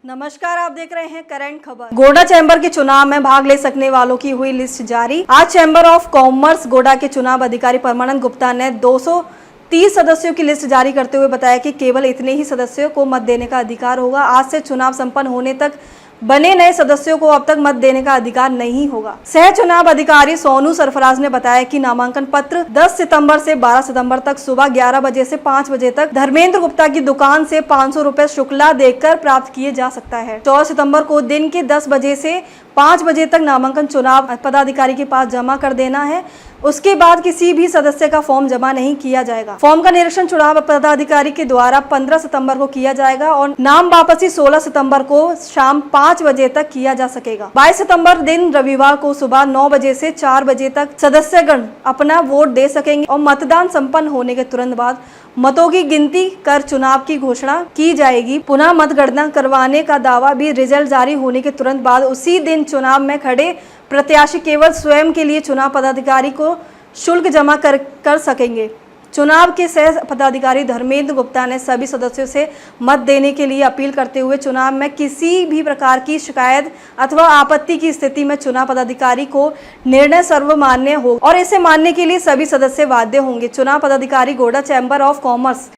नमस्कार, आप देख रहे हैं करंट खबर। गोड्डा चैम्बर के चुनाव में भाग ले सकने वालों की हुई लिस्ट जारी। आज चैम्बर ऑफ कॉमर्स गोड्डा के चुनाव अधिकारी परमानंद गुप्ता ने 230 सदस्यों की लिस्ट जारी करते हुए बताया कि केवल इतने ही सदस्यों को मत देने का अधिकार होगा। आज से चुनाव संपन्न होने तक बने नए सदस्यों को अब तक मत देने का अधिकार नहीं होगा। सह चुनाव अधिकारी सोनू सरफराज ने बताया कि नामांकन पत्र 10 सितंबर से 12 सितंबर तक सुबह 11 बजे से 5 बजे तक धर्मेंद्र गुप्ता की दुकान से 500 रुपए शुल्क देकर प्राप्त किए जा सकता है। 14 सितंबर को दिन के 10 बजे से 5 बजे तक नामांकन चुनाव पदाधिकारी के पास जमा कर देना है। उसके बाद किसी भी सदस्य का फॉर्म जमा नहीं किया जाएगा। फॉर्म का निरीक्षण चुनाव पदाधिकारी के द्वारा 15 सितंबर को किया जाएगा और नाम वापसी 16 सितंबर को शाम 5 बजे तक किया जा सकेगा। 22 सितंबर दिन रविवार को सुबह 9 बजे से 4 बजे तक सदस्यगण अपना वोट दे सकेंगे और मतदान संपन्न होने के तुरंत बाद मतों की गिनती कर चुनाव की घोषणा की जाएगी। पुनः मतगणना करवाने का दावा भी रिजल्ट जारी होने के तुरंत बाद उसी दिन चुनाव में खड़े प्रत्याशी केवल स्वयं के लिए चुनाव पदाधिकारी को शुल्क जमा कर सकेंगे। चुनाव के सह पदाधिकारी धर्मेंद्र गुप्ता ने सभी सदस्यों से मत देने के लिए अपील करते हुए चुनाव में किसी भी प्रकार की शिकायत अथवा आपत्ति की स्थिति में चुनाव पदाधिकारी को निर्णय सर्वमान्य हो और इसे मानने के लिए सभी सदस्य बाध्य होंगे। चुनाव पदाधिकारी Godda chamber of commerce.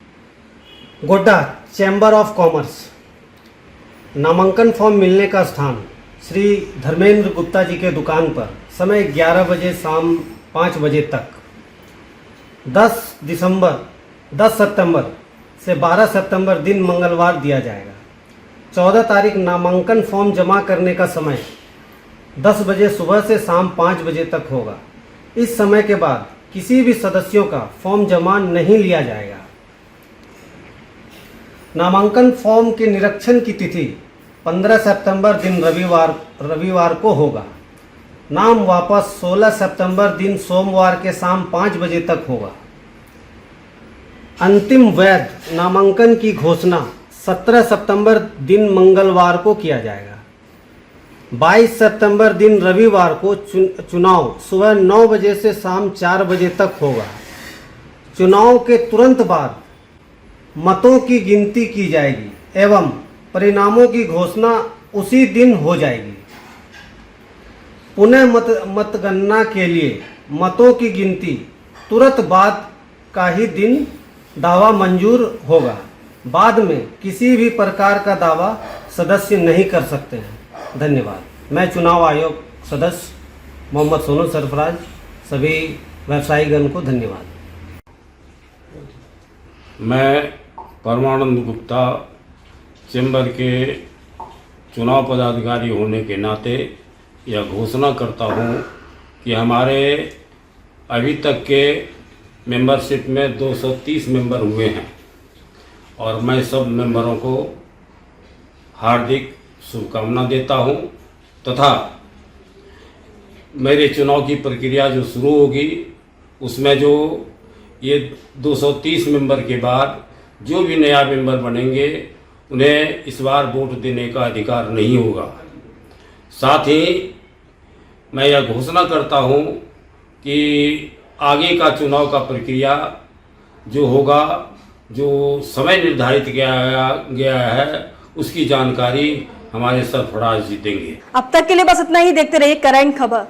Godda chamber of commerce. नामांकन फॉर्म मिलने का स्थान श्री धर्मेंद्र गुप्ता जी के दुकान पर। समय 11 बजे शाम 5 बजे तक। 10 सितंबर से 12 सितंबर दिन मंगलवार दिया जाएगा। 14 तारीख नामांकन फॉर्म जमा करने का समय 10 बजे सुबह से शाम 5 बजे तक होगा। इस समय के बाद किसी भी सदस्यों का फॉर्म जमा नहीं लिया जाएगा। नामांकन फॉर्म के निरीक्षण की तिथि 15 सितंबर दिन रविवार को होगा। नाम वापस 16 सितंबर दिन सोमवार के शाम 5 बजे तक होगा। अंतिम वैध नामांकन की घोषणा 17 सितंबर दिन मंगलवार को किया जाएगा। 22 सितंबर दिन रविवार को चुनाव सुबह 9 बजे से शाम 4 बजे तक होगा। चुनाव के तुरंत बाद मतों की गिनती की जाएगी एवं परिणामों की घोषणा उसी दिन हो जाएगी। पुनः मतगणना के लिए मतों की गिनती तुरंत बाद का ही दिन दावा मंजूर होगा। बाद में किसी भी प्रकार का दावा सदस्य नहीं कर सकते हैं। धन्यवाद। मैं चुनाव आयोग सदस्य मोहम्मद सोनू सरफराज सभी व्यवसायीगण को धन्यवाद। मैं परमानंद गुप्ता चैम्बर के चुनाव पदाधिकारी होने के नाते यह घोषणा करता हूँ कि हमारे अभी तक के मेंबरशिप में 230 मेंबर हुए हैं और मैं सब मेंबरों को हार्दिक शुभकामना देता हूँ तथा मेरे चुनाव की प्रक्रिया जो शुरू होगी उसमें जो ये 230 मेंबर के बाद जो भी नया मेंबर बनेंगे उन्हें इस बार वोट देने का अधिकार नहीं होगा। साथ ही मैं यह घोषणा करता हूं कि आगे का चुनाव का प्रक्रिया जो होगा, जो समय निर्धारित किया गया है, उसकी जानकारी हमारे सरफराज जी देंगे। अब तक के लिए बस इतना ही। देखते रहिए करंट खबर।